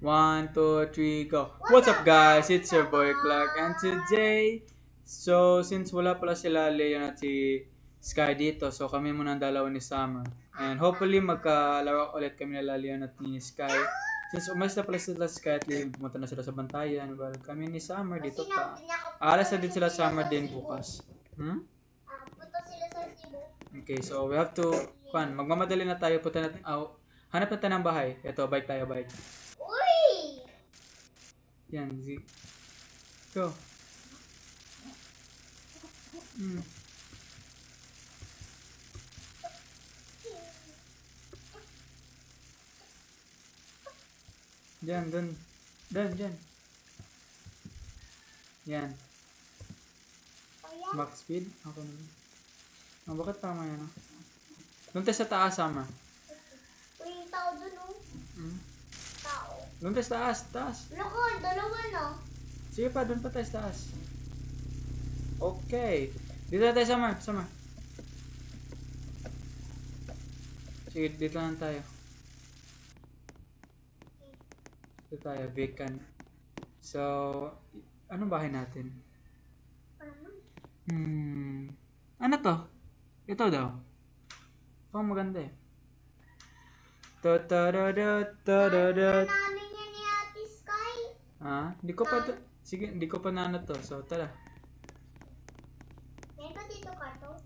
1, 2, 3, go. What's up guys? It's your boy Clark and today, since wala pala sila Leon at si Sky dito, so kami muna ang dalawa ni Summer. And hopefully magkalaro ulit kami nila Leon at ni Sky. Since umalis na pala sila Sky at Leon, pumunta na sila sa bantayan. Well, kami ni Summer dito pa. Alas na din sila Summer din bukas. Punta sila sa Cebu. Okay, so we have to, magmamadali na tayo, punta natin, hanap na tayo ng bahay. Ito, bike tayo, bike. Uy! Yan, go. Diyan, dyan. Yan. Max speed? Okay na. Bakit tama yan? Doon tayo sa taas, Sama. Uy, yung tao dun, oh. Tao. Doon tayo sa taas. Loko, dalawa na. Sige pa, doon pa tayo sa taas. Okay. Dito na tayo, Sama. Sige, dito lang tayo. Dito tayo, vacant. So, anong bahay natin? Ano to? Ito daw. Pang maganda eh. Namin yan ni Ate Sky. Hindi ko pa sige, hindi ko pa na ano to. So, tara. Meron ka dito, Kato?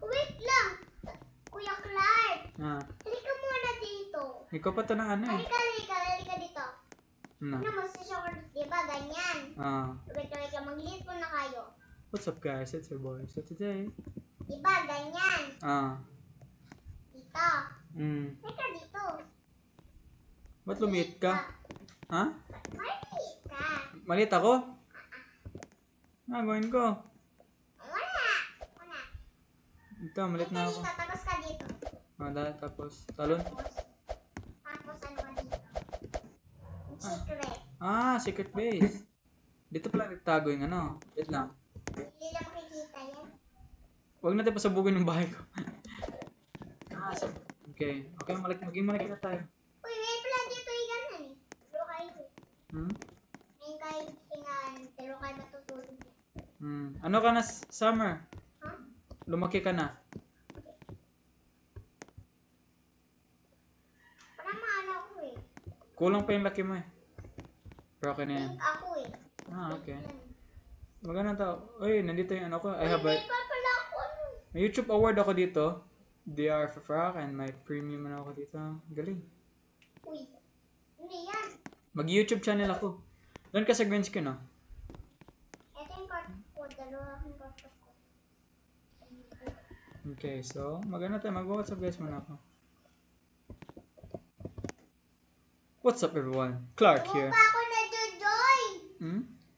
Wait lang! Kuya Clark! Halika muna dito. Hindi ko pa to na ano eh. Halika dito. Ano? Ano, masasya diba? Ganyan. Wait, mag-lead po na kayo. What's up guys? It's your boy. So today, Diba, ganyan. Dito. Halika dito. Ba't lumiit ka? Maliit ka. Maliit ako? Gawin ko. Wala. Ito, maliit na ako. Dito, tapos ka dito. Tapos, talon? Tapos ano ka dito? Secret. Secret base. Dito pala nagtago yung ano. Wait lang. Hindi na makikita yan. Huwag natin pasabugin yung bahay ko. Okay. Okay, maging malaki na tayo. Uy, may pala dito yung ganun eh. Pero kayo eh. May kahit hingan, pero kayo matutulog. Ano ka na, Summer? Lumaki ka na. Parang maano ako eh. Kulang pa yung laki mo eh. Pero okay na yan. Pink ako eh. Okay. Maganda tao. Uy, nandito yung ano ko. I have May pa pala ako ano. may YouTube award ako dito. DR for Frack and may premium na ako dito. Galing. Uy, hindi yan. Mag-YouTube channel ako. Doon ka sa green screen, no? Ito yung card ko. Dalawa yung card ko. Okay, so maganda tayo. Mag-what's up guys muna ako. What's up everyone? Clark here. Yung pa ako na-join.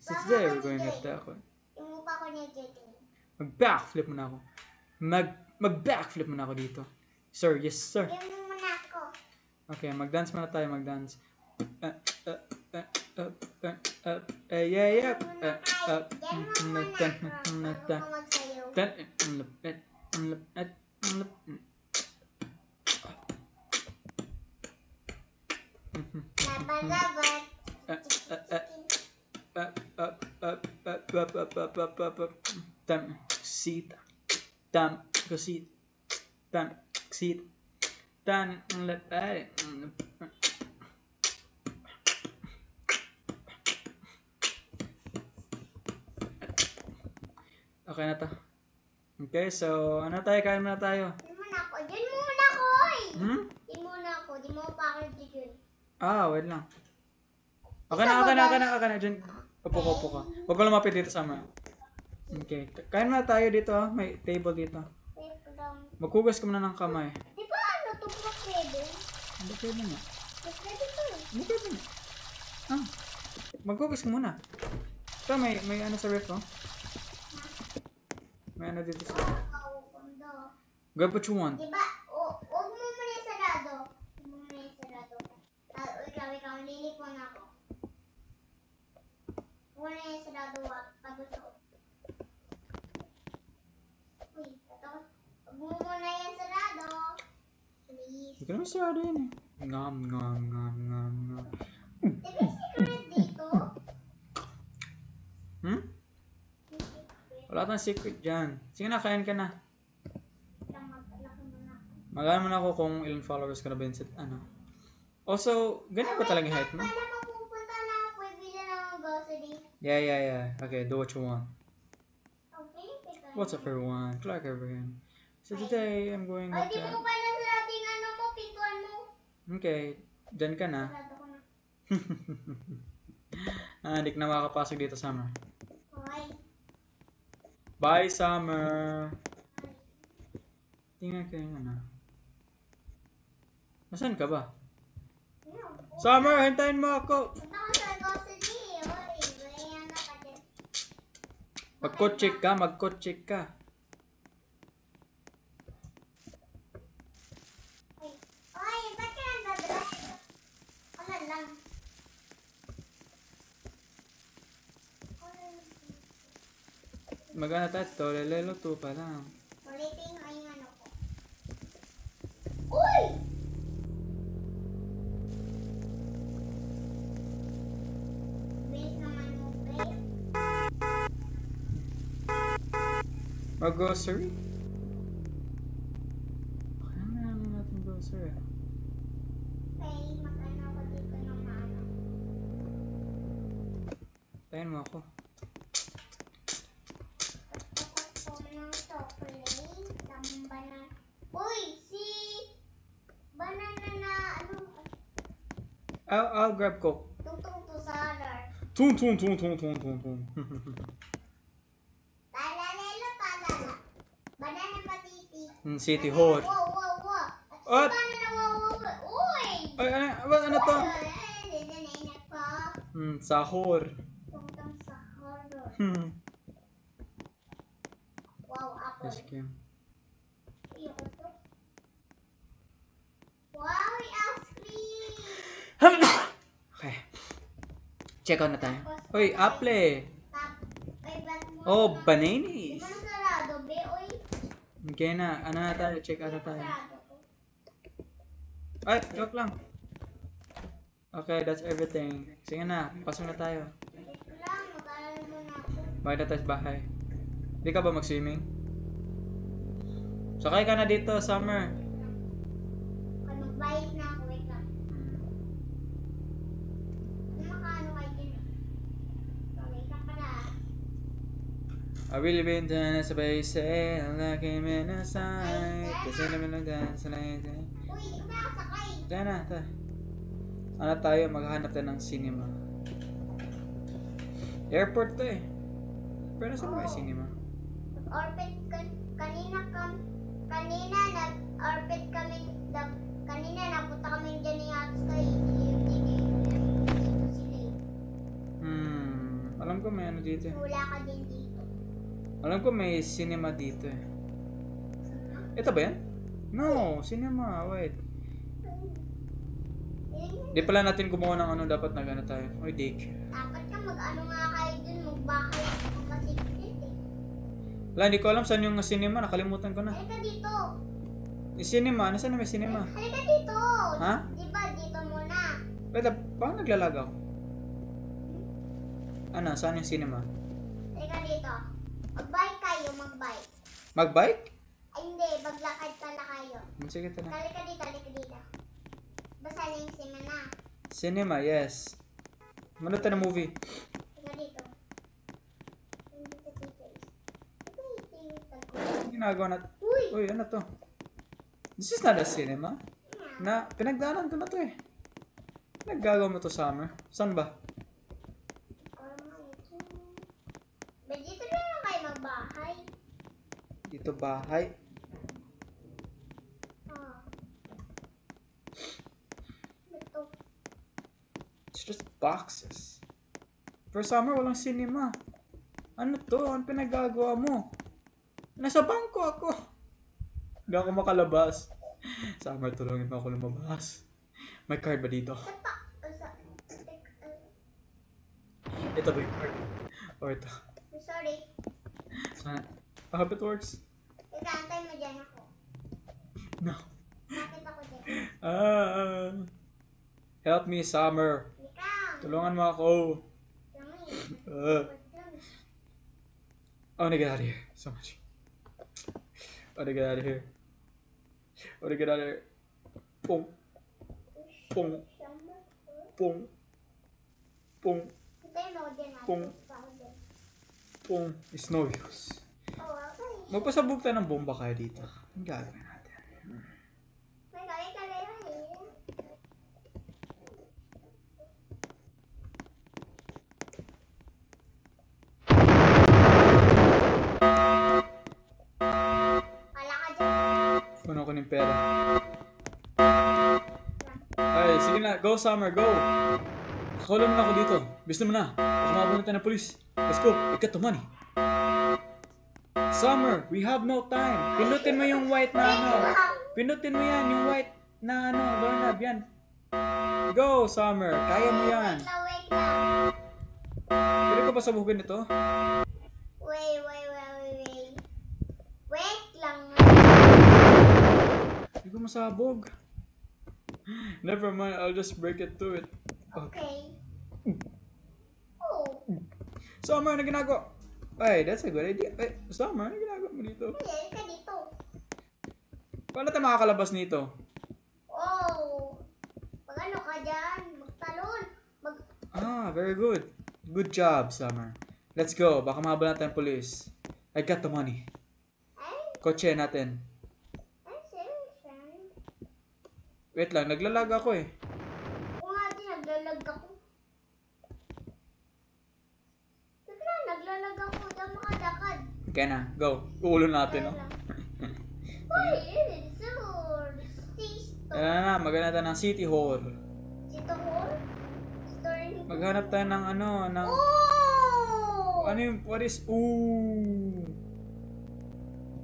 So today we're going to ako. Yung pa ako na-join. Mag-backflip muna ako. Mag-backflip muna ako dito. Sir, yes sir. Yung muna ako. Okay, mag-dance muna tayo, mag-dance. Okay na to. Okay, so ano tayo? Kain muna tayo. Diyan muna ako. Di mo pa ako dyan. Wait lang. Okay na. Diyan, upo ka. Huwag ko lumapit dito sama. Okay, kain muna tayo dito. May table dito. Wait lang. Maghugas ka muna ng kamay. Di ba ano ito pa pwede? Hindi pwede na. Pwede to eh. Hindi pwede na. Maghugas ka muna. Ito, may ano sa ref, oh. May ano dito sa ref. Grab what you want. Diba? Huwag mo muna yung sarado. Ikaw, lilipon ako. Huwag na yung sarado, tapos ako. Uy, huwag mo muna yung sarado. Please. Hindi ka naman sarado yan eh. Ngam. Teka Wala tayong secret dyan. Sige na, kain ka na. Maglalaki mo na. Magana mo na ako kung ilang followers ka na ba yun sa ano. Also, ganyan ba talaga yung height mo? Paano mapupunta na ako? Bibili na ng grocery. Yeah. Okay, do what you want. Okay, teka. What's up everyone? Clark Abraham. So today, I'm going Ay, with di mo pa na sa ating ano mo, pintuan mo. Okay, dyan ka na. Sarado ko na. Hindi ka na makakapasok dito, Summer. Okay. Bye, Summer! Tingnan ko yung ano. Nasaan ka ba? Summer, hintayin mo ako! Punta ko sa grocery. Oy, wala na ka dyan. Mag-coach ka. Oy, ba't ka nagdadrive? Wala lang. Magana tayo, tolelelo 2 pa lang. Ulitin mo yung ano ko. Uy! Bilis naman mo, babe. Mag-grocery? Kaya na natin grocery. Okay, mag-ano ko dito ng ano. Tayin mo ako. Gusto ko ng chocolate, ng banana. Uy, si banana na ano, I'll grab Coke. tungtong to salad. Tung. Talalelo, talala. Banana patiti. City Hall. Wow. What? Banana, wow. Uy! Ay, ano to? Nanainak pa. Sahur. Tungtong sa horror. Wow, apple. Ice cream. Ayoko to. Wow, ice cream! Okay. Check out na tayo. Uy, apple. Ay, ba't mo? Oh, Di bananas. mo na sarado, be? Uy, Okay na. Ano na tayo? Check out na tayo. sarado ko. Ay, joke lang. Okay, that's everything. Sige na, pasok na tayo. Ito lang, mag-alala mo na ako. Bakit na tayo sa bahay? Di ka ba mag-swimming? Sakay ka na dito, Summer. Kung magbayad na ako, wait lang. Ano makaano kayo dyan eh? So, wait lang pala. I really been done as a base, like him in a side. Kasi naman lang dance, like that. Uy, di ko na nakasakay. Tayo na, tayo. Ano tayo, maghahanap tayo ng cinema. Airport to eh. Pero saan ba yung cinema? Nag-orbit kanina nag-orbit kami, kanina napunta kami dyan ni Ate Sky. Dito sila eh. Alam ko may ano dito eh. Wala ka din dito. Alam ko may cinema dito eh. Ito ba yan? No, cinema, wait. Di pala natin gumawa ng ano, dapat nag-ano tayo. Oy, daycare. Dapat ka mag-ano nga kayo dun, magbakay ako masigpit eh. Wala, hindi ko alam saan yung cinema. Nakalimutan ko na. Halika dito. Yung cinema, nasaan na may cinema? Halika dito. Ha? Diba dito muna? Wait, bakit naglalag ako? Ano, saan yung cinema? Halika dito. Mag-bike kayo, mag-bike. Mag-bike? Ay hindi, maglakad pala kayo. Sige, tara. Halika dito. Basta na yung sima na. Cinema, yes. Manood tayo ng movie. Halika dito. Dito. Ano ginagawa natin? Uy! Uy, ano to? This is not a cinema. Na, pinagdaanan ko na to eh. Naggagawa mo to, Summer. Saan ba? Ba dito na lang kayo magbahay? Dito bahay. Ah. Ito. It's just boxes. For Summer, walang cinema. Ano to? Ano pinagagawa mo? Nasa bangko ako. Hindi ako makalabas. Summer, tulungin mo ako lumabas. May card ba dito? Ito ba yung card? Or ito? Sorry. Saan? I hope it works. Ikantay mo dyan ako. No. Bakit ako dyan? Help me, Summer. Ikaw. Tulungan mo ako. Lami. Ah. I wanna get out of here so much. I wanna get out of here. I wanna get out of here. Boom. Boom. Boom. Boom. Boom. Boom. It's no use. Magpasabog tayo ng bomba kaya dito. Ang gagawin natin. Puno ko ng pera. Ay, sige na. Go, Summer. Go. Kakulam na ako dito. Gusto mo na. Baka mabunod tayo ng polis. Let's go. I got the money. Summer, we have no time. Pinutin mo yung white na ano. Pinutin mo yan. Yung white na ano. Doorknob yan. Go, Summer. Kaya mo yan. Pwede ka ba sabugin ito? Wait lang. Hindi ko masabog. Never mind. I'll just break it to it. Okay. Oh. Summer, ano ginagawa? Ay, that's a good idea. Ay, Summer, ano ginagawa mo dito? Ayan ka dito. Paano tayo makakalabas nito? Oh. Mag ano ka dyan? Magtalon. Ah, very good. Good job, Summer. Let's go. Baka mahabol natin ang police. I got the money. Kotse natin. Wait lang, naglalag ako eh. Oo nga din, naglalag ako. Bigla, naglalag ako. Diyan makadakad. Okay na, go. Uulo natin, no? Uy, sisto. Ayan na, maghanap tayo ng City Hall. Sito hall? Maghanap tayo ng ano, ng... Oh! Ano yung, what is, ooh.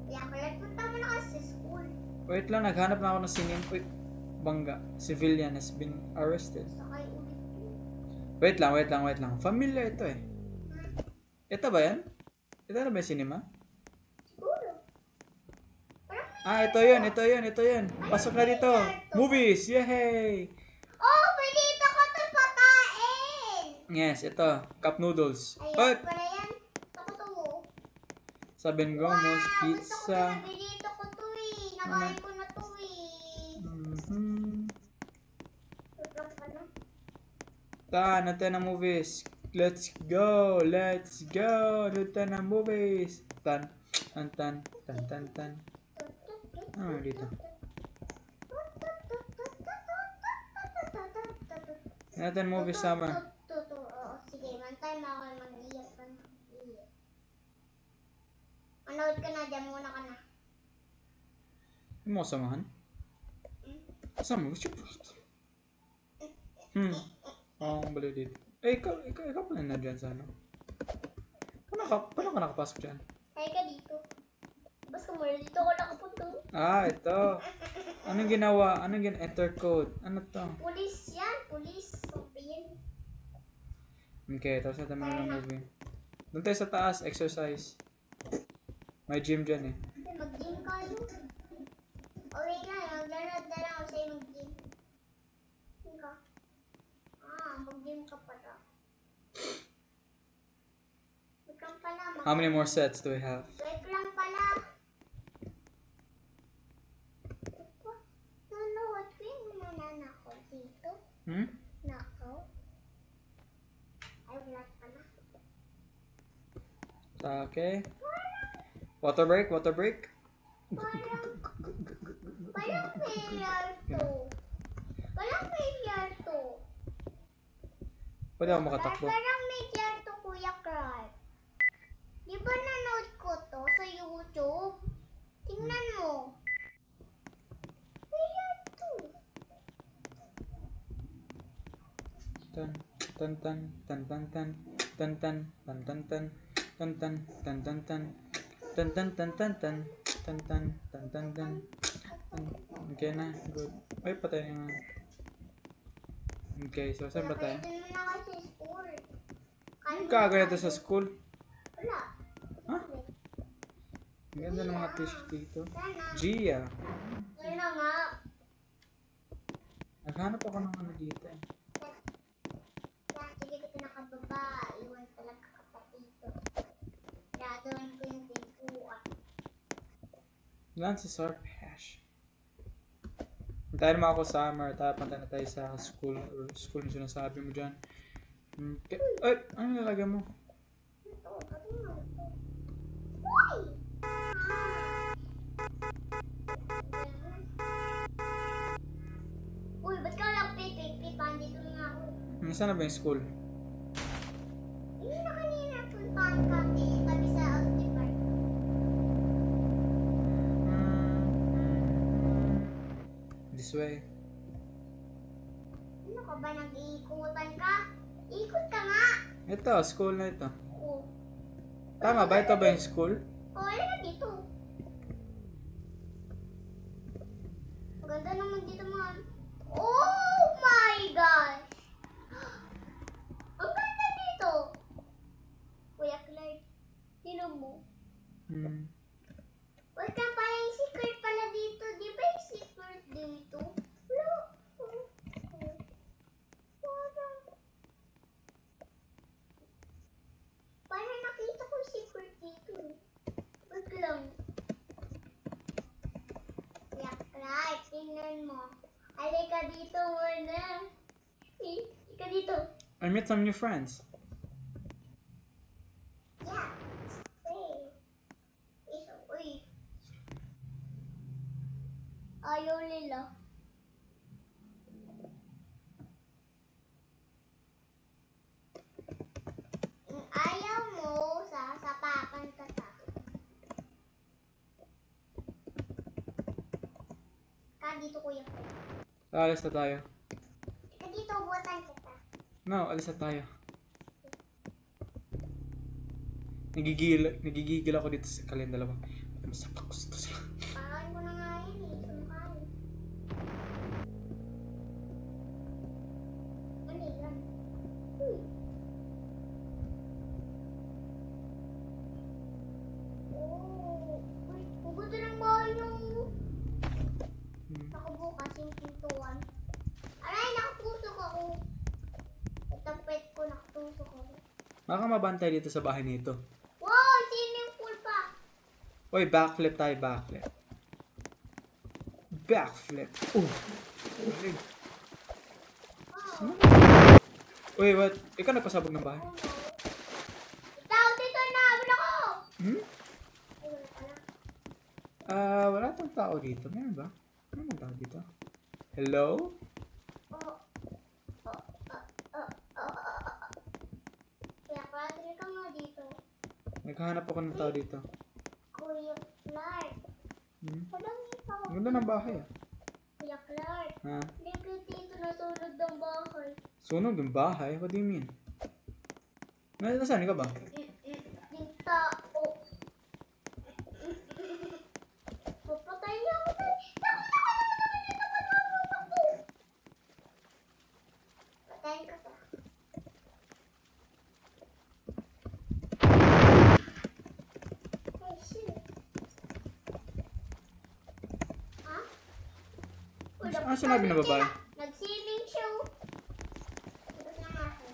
Kaya pala, punta mo na kasi sa school. Wait lang, naghanap na ako ng sinin. Wait, bangga. Civilian has been arrested. Sakay ulit. Wait lang. Familiar ito eh. Ito ba yan? Ito na ba yung cinema? Siguro. Parang may... Ah, ito yun. Pasok na dito. Movies! Yay! Oh, pwede ito ko ito pakain! Yes, ito. Cup noodles. Ayan, pala yan. Ako to. Sabihin ko, most Gusto ko pizza. na nabili ko to eh. Nakain ko na to eh. Tutok ka na. Tan, natin ng movies. Let's go. Natin ng movies. Tan. Ano dito? Natin movies, Summer. Oo, sige. One time ako mag-iyak ka na. Manood ka na, dyan muna ka na. Hindi mo kasamahan? Summer, what's your problem? Oo, ang baliw dito. Eh, ikaw pa na dyan sa ano? Paano ka nakapasok dyan? Kaya ka dito. Basta mo, dito ako nakapunto. Ah, ito. Anong ginawa? Enter code? Ano to? Pulis yan, pulis. Sabihin. Okay, tapos natin muna ng movie. Doon tayo sa taas, exercise. May gym dyan eh. Mag-gym kayo. O wait lang, maglanood na lang ako sa'yo mag-gym. Gym ka. Mag-gym ka pala. Wait lang pala. How many more sets do we have? Wait lang pala. Nanood ko yung mananakaw dito. Nakaw. Ay, wala pala. Okay. Water break. Parang failure to. Parang failure to. Pwede ako makatakbo. Parang failure to, Kuya Clark. Di ba nanood ko to sa YouTube? Tingnan mo. Failure to. Okay na, good. Ay, patay na nga. Okay, so saan ba tayo? Pwede mo na kasi school. Anong kaganito sa school? Wala. Ha? Ang ganda ng mga t-shirt dito. Sana. Gia. Yun na nga. Naghanap ako ng ano dito. Sige, dito nakababa. Iwan talaga kapatid. Gagawin ko Lance is our hash. Hintayin mo ako summer, tapos punta na tayo sa school or school na sinasabi mo dyan. Ay, ano nilagay mo? Ito, patingin mo. Uy! Uy, ba't ka lang pipik-pik? Andito na nga ako. Saan na ba yung school? Hindi na kanina puntahan ka tabi sa Austin Park. This way. Ano ka ba? Nag-iikutan ka? Ikot ka nga! Ito, school na ito. Oh. Tama ba? Ito ba yung school? Oh, wala na dito. Maganda naman dito mga... Oh my gosh! Ang ganda dito! Kuya Clark, sino mo? Wait ka pa yung secret pala dito. Di ba yung secret dito? Wala. Parang nakita ko yung secret dito. Wait lang. Kuya Clark, tingnan mo. Halika dito muna. Halika dito. I met some new friends. Yeah. Hey. Uy. Ayaw nila. Kung ayaw mo, sasapakan ka sa akin. Ka dito, kuya. Alis na tayo. Ka dito, buwatan kita. No, alis na tayo. Nagigigil ako dito sa kalian dalawa. Masapak ko sila. Pakain ko na nga yan eh. Sumakain. Ano yan? Uy. Oh. Uy, ang ganda ng bahay niyo. Nakabukas yung pintuan. Aray, nakatusok ako. Itong pet ko, nakatusok ako. Baka mabantay dito sa bahay nito. Wow, swimming pool pa. Uy, backflip tayo, backflip. Backflip. Galing. Wow. Uy, what? Ikaw nagpasabog ng bahay? Oh no. Tao dito na, wala ko. Hmm? Ay, wala pala. Wala tong tao dito. Meron ba? Meron bang tao dito? Hello? Oh. Kaya padre ka nga dito. Naghahanap ako ng tao dito. Kuya Clark. Walang ikaw. Ang ganda ng bahay ah. Kuya Clark. Ha? Bakit dito nasulod ng bahay? Sunog yung bahay? What do you mean? Nasaan ka ba? Yung tao. Papatay niya ako tayo. Naku! Patayin ka pa. Ay, shit. Ha? Ano sinabi na babae? Nag-swimming show. Tapos na nga ako.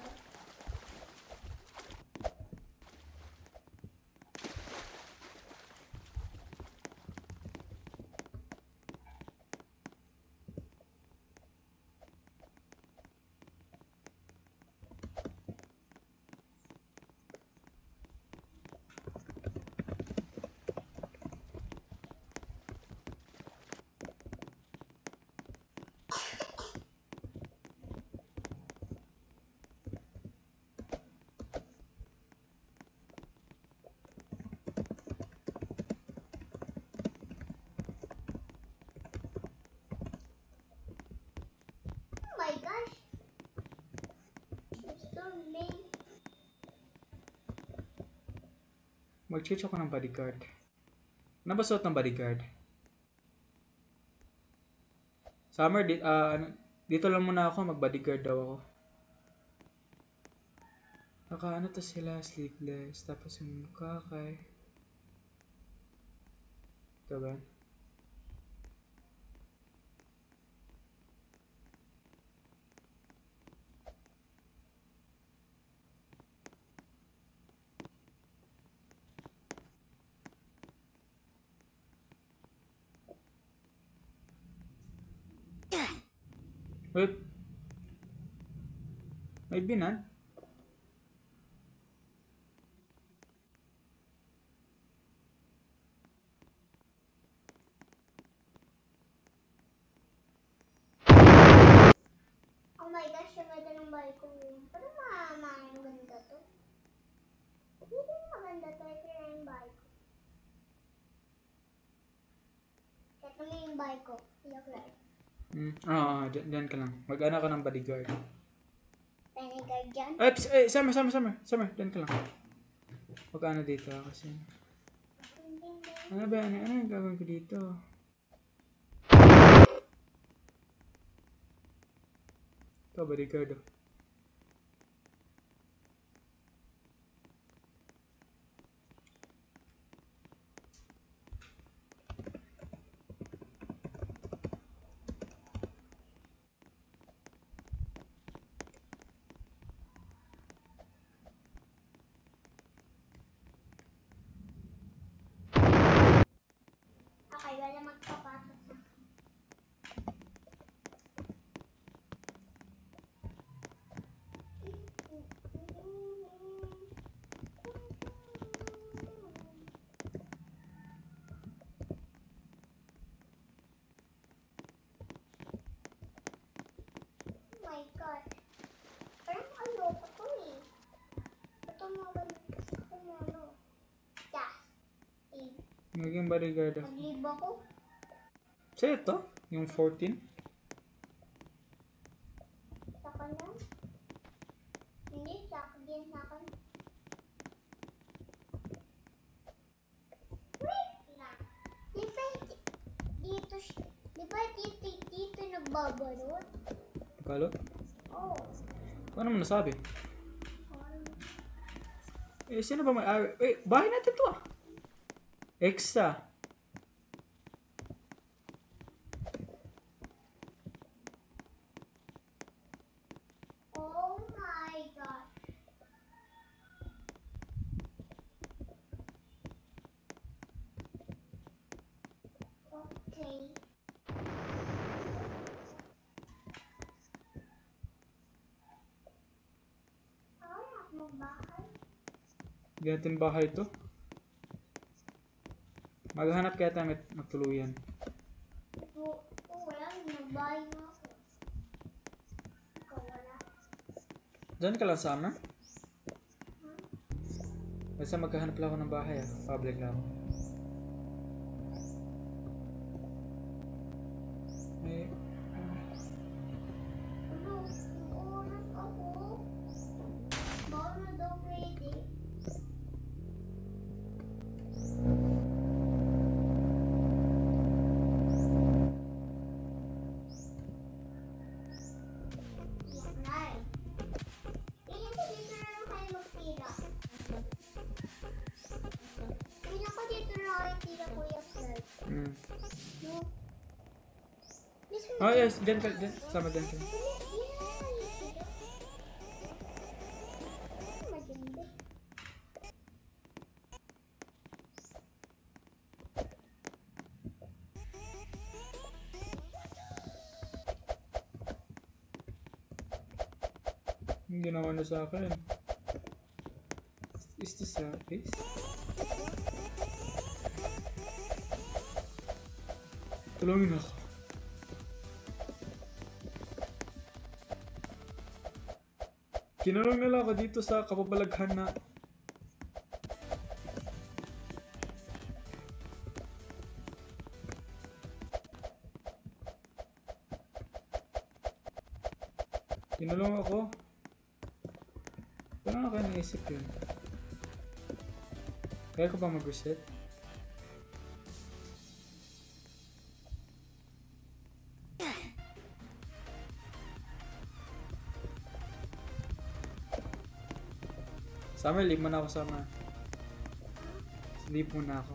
Oh my gosh. It's so lame. Mag-change ako ng bodyguard. Ano ba suot ng bodyguard? Summer, dito lang muna ako. Mag-bodyguard daw ako. Ano to sila? Sleepless. Tapos yung mukha kay... Ito ba? Wait. May binan? Oh my gosh, ang ganda ng bahay ko. Pero maganda to. Hindi maganda to. Ito na yung bahay ko. Ito na yung bahay ko. Joke lang. Dyan ka lang. Mag-ana ka ng bodyguard. Bodyguard dyan. Summer, dyan ka lang. Mag-ana dito kasi. Ano ba? Ano yung gagawin ko dito? Ito, bodyguard. Okay, wala magpapasok na. Oh my God. Parang ayoko to eh. Ito mo ba? Ito mo ano? Yes. Maging bodyguard. Nag-leave ako. Sa'yo ito? Yung 14? Sa kanya? Hindi, sa akin din sa akin. Wait lang. Di ba dito, dito nagbabalot? Balot? Oo. Paano mo nasabi? Sino ba may-ari? Bahay natin to ah. Extra. Oh my God. Okay. Wala akong bahay. Hindi natin bahay to. Maghanap kaya tayo magtuluyan. Wala. Nagbahay na ako. Ikaw wala. Diyan ka lang, Summer? Basta maghahanap lang ako ng bahay ah. Public lang ako. Ano? Oras ako. Bawal na daw pwede. Iyak na eh. Ganyan ko dito na lang kayo magtira. Ganyan ko dito na kayo tira, Kuya Fred. No? Oh yes, diyan ka. Sama diyan ka. Maganda. Yung ginawa na sa akin. Is this a base? Tulungin ako. Kinulong nila ako dito sa kapabalaghan na kinulong ako. Paano na kayo naisip yun? Kaya ko ba mag-reset? Summer, leave mo na ako, Summer. Leave mo na ako.